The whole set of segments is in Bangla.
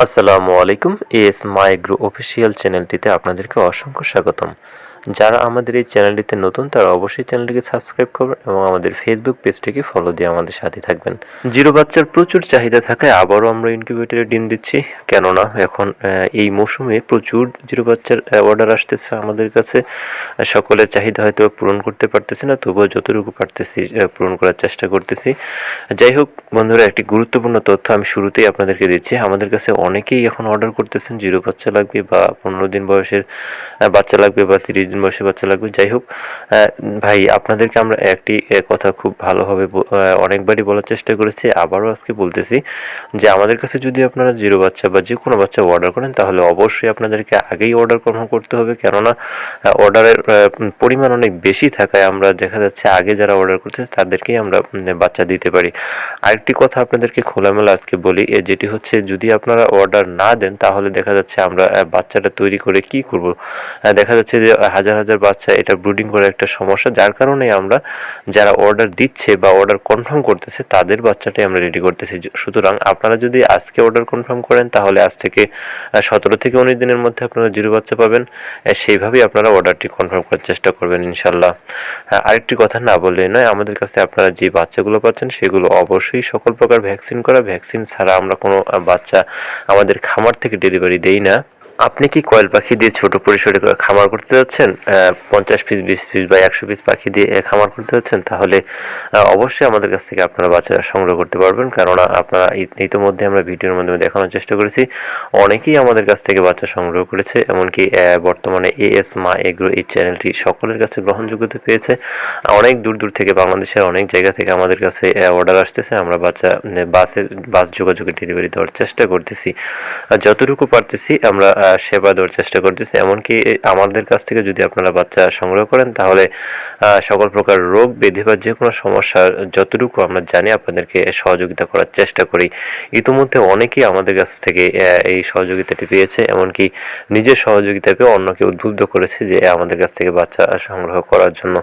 আসসালামু আলাইকুম। এস মাইগ্রো অফিসিয়াল চ্যানেলটিতে আপনাদেরকে অসংখ্য স্বাগতম। যারা আমাদের এই চ্যানেলটিতে নতুন তারা অবশ্যই চ্যানেলটিকে সাবস্ক্রাইব করবেন এবং আমাদের ফেসবুক পেজটিকে ফলো দিয়ে আমাদের সাথে থাকবেন। জিরো বাচ্চার প্রচুর চাহিদা থাকায় আবারও আমরা ইনকিউবেটরে ডিম দিচ্ছি, কেননা এখন এই মৌসুমে প্রচুর জিরো বাচ্চার অর্ডার আসতেছে আমাদের কাছে। সকলের চাহিদা হয়তো পূরণ করতে পারতেছি না, তবুও যতটুকু পারতেছি পূরণ করার চেষ্টা করতেছি। যাই হোক বন্ধুরা, একটি গুরুত্বপূর্ণ তথ্য আমি শুরুতেই আপনাদেরকে দিচ্ছি। আমাদের কাছে অনেকেই এখন অর্ডার করতেছেন জিরো বাচ্চা লাগবে, বা 15 দিন বয়সের বাচ্চা লাগবে, বা 30 দিন বয়সের বাচ্চা লাগবে। যাই হোক ভাই, আপনাদেরকে আমরা একটি কথা খুব ভালোভাবে অনেকবারই বলার চেষ্টা করেছি, আবারও আজকে বলতেছি যে আমাদের কাছে যদি আপনারা জিরো বাচ্চা বা যে কোনো বাচ্চা অর্ডার করেন তাহলে অবশ্যই আপনাদেরকে আগেই অর্ডার কনফার্ম করতে হবে, কেননা অর্ডারের পরিমাণ অনেক বেশি থাকায় আমরা দেখা যাচ্ছে আগে যারা অর্ডার করতেছে তাদেরকেই আমরা বাচ্চা দিতে পারি। আরেকটি কথা আপনাদেরকে খোলামেলা আজকে বলি, যেটি হচ্ছে যদি আপনারা অর্ডার না দেন তাহলে দেখা যাচ্ছে আমরা বাচ্চাটা তৈরি করে কি করব। দেখা যাচ্ছে যে হাজার হাজার বাচ্চা, এটা ব্রুডিং করার একটা সমস্যা, যার কারণে আমরা যারা অর্ডার দিচ্ছে বা অর্ডার কনফার্ম করতেছে তাদের বাচ্চাটাই আমরা রেডি করতেছি। সুতরাং আপনারা যদি আজকে অর্ডার কনফার্ম করেন তাহলে আজ থেকে 17 থেকে 19 দিনের মধ্যে আপনারা জিরো বাচ্চা পাবেন। সেইভাবেই আপনারা অর্ডারটি কনফার্ম করার চেষ্টা করবেন ইনশাল্লাহ। আরেকটি কথা না বললে নয়, আমাদের কাছে আপনারা যে বাচ্চাগুলো পাচ্ছেন সেগুলো অবশ্যই সকল প্রকার ভ্যাকসিন করা। ভ্যাকসিন ছাড়া আমরা কোনো বাচ্চা আমাদের খামার থেকে ডেলিভারি দেই না। আপনি কি কয়েল পাখি দিয়ে ছোট পরিসরে খামার করতে যাচ্ছেন, 50 পিস 20 পিস বা 100 পিস পাখি দিয়ে খামার করতে যাচ্ছেন, তাহলে অবশ্যই আমাদের কাছ থেকে আপনারা বাচ্চারা সংগ্রহ করতে পারবেন, কারণ আপনারা ইতিমধ্যে আমরা ভিডিওর মাধ্যমে দেখানোর চেষ্টা করেছি অনেকেই আমাদের কাছ থেকে বাচ্চা সংগ্রহ করেছে। এমনকি বর্তমানে এস মা এগ্রো এই চ্যানেলটি সকলের কাছে গ্রহণযোগ্যতা পেয়েছে। অনেক দূর দূর থেকে, বাংলাদেশের অনেক জায়গা থেকে আমাদের কাছে অর্ডার আসতেছে। আমরা বাস যোগাযোগে ডেলিভারি দেওয়ার চেষ্টা করতেছি, যতটুকু পারতেছি আমরা সেবা দেওয়ার চেষ্টা করতেছি। এমনকি আমাদের কাছ থেকে যদি আপনারা বাচ্চা সংগ্রহ করেন তাহলে সকল প্রকার রোগ ব্যাধি বা যে কোনো সমস্যার যতটুকু আমরা জানি আপনাদেরকে সহযোগিতা করার চেষ্টা করি। ইতিমধ্যে অনেকেই আমাদের কাছ থেকে এই সহযোগিতাটি পেয়েছে, এমনকি নিজের সহযোগিতা পেয়ে অন্যকে উদ্বুদ্ধ করেছে যে আমাদের কাছ থেকে বাচ্চা সংগ্রহ করার জন্য।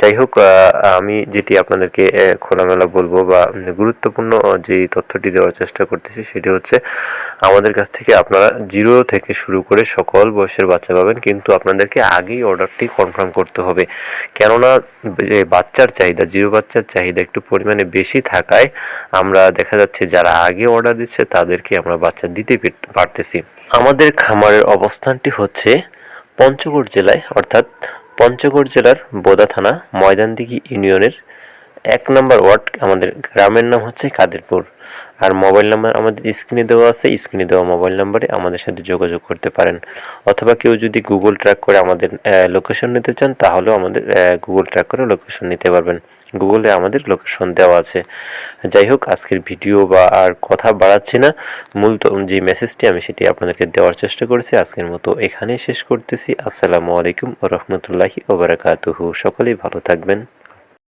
যাই হোক, আমি যেটি আপনাদেরকে খোলামেলা বলবো বা গুরুত্বপূর্ণ যে তথ্যটি দেওয়ার চেষ্টা করতেছি সেটি হচ্ছে আমাদের কাছ থেকে আপনারা জিরো থেকে শুরু করে সকল বয়সের বাচ্চা পাবেন, কিন্তু আপনাদেরকে আগেই অর্ডারটি কনফার্ম করতে হবে, কেননা বাচ্চার চাহিদা, জিরো বাচ্চার চাহিদা একটু পরিমাণে বেশি থাকায় আমরা দেখা যাচ্ছে যারা আগে অর্ডার দিচ্ছে তাদেরকে আমরা বাচ্চা দিতে পারতেছি। আমাদের খামারের অবস্থানটি হচ্ছে পঞ্চগড় জেলায়, অর্থাৎ পঞ্চগড় জেলার বোদা থানা ময়দানদিঘি ইউনিয়নের 1 নম্বর ওয়ার্ড। আমাদের গ্রামের নাম হচ্ছে কাদেরপুর। আর মোবাইল নাম্বার আমাদের স্ক্রিনে দেওয়া আছে, স্ক্রিনে দেওয়া মোবাইল নাম্বারে আমাদের সাথে যোগাযোগ করতে পারেন। অথবা কেউ যদি গুগল ট্র্যাক করে আমাদের লোকেশন নিতে চান তাহলেও আমাদের গুগল ট্র্যাক করে লোকেশন নিতে পারবেন। গুগলে আমাদের লোকেশন দেওয়া আছে। যাই হোক, আজকের ভিডিও বা আর কথা বাড়াচ্ছি না, মূলত যে মেসেজটি আমি সেটি আপনাদেরকে দেওয়ার চেষ্টা করেছি। আজকের মতো এখানেই শেষ করতেছি। আসসালামু আলাইকুম ওয়া রাহমাতুল্লাহি ওয়া বারাকাতুহু। সকলেই ভালো থাকবেন।